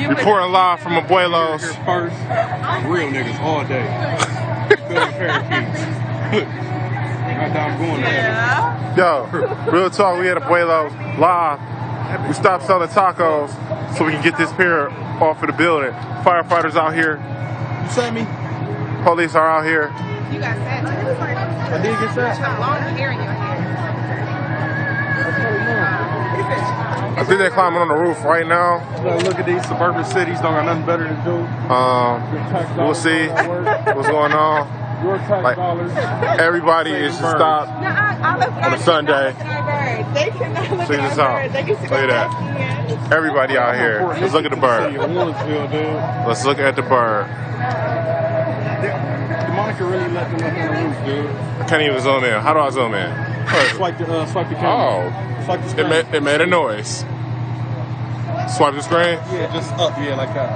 Reporting live from Abuelos. Here first, real niggas all day. Good parakeets. I'm going there. Yo, real talk, we at Abuelos live. We stopped selling tacos so we can get this pier off of the building. Firefighters out here. You sent me? Police are out here. You got sad too. I did get that. Got long hair in your hair. I think they're climbing on the roof right now. Look at these suburban cities, don't got nothing better to do. We'll see what's going on. Your tax Like, dollars. everybody is stopped on a Sunday. They cannot look Check at this our out. birds. They can see Look at that. Everybody out here. Let's look at the bird. Let's look at the bird. Monica really let them up on the roof, dude. I can't even zoom in. How do I zoom in? Swipe the camera. Oh, Swipe the screen. it made a noise. Swipe the screen? Yeah, just up, yeah, like that.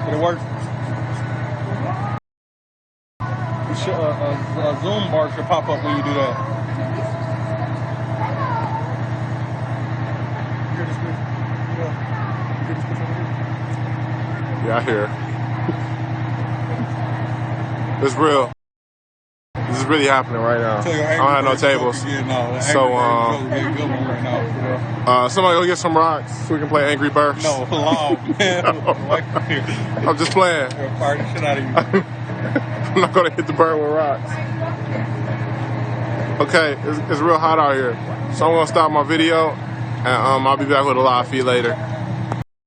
Did it work? You should, a zoom bar should pop up when you do that. Yeah, I hear. It's real. This is really happening right now. I don't have no tables. Somebody go get some rocks so we can play Angry Birds. No, long, man. I'm just playing. Fire the shit out of you. I'm not gonna hit the bird with rocks. Okay, it's real hot out here. So I'm gonna stop my video and I'll be back with a live feed later.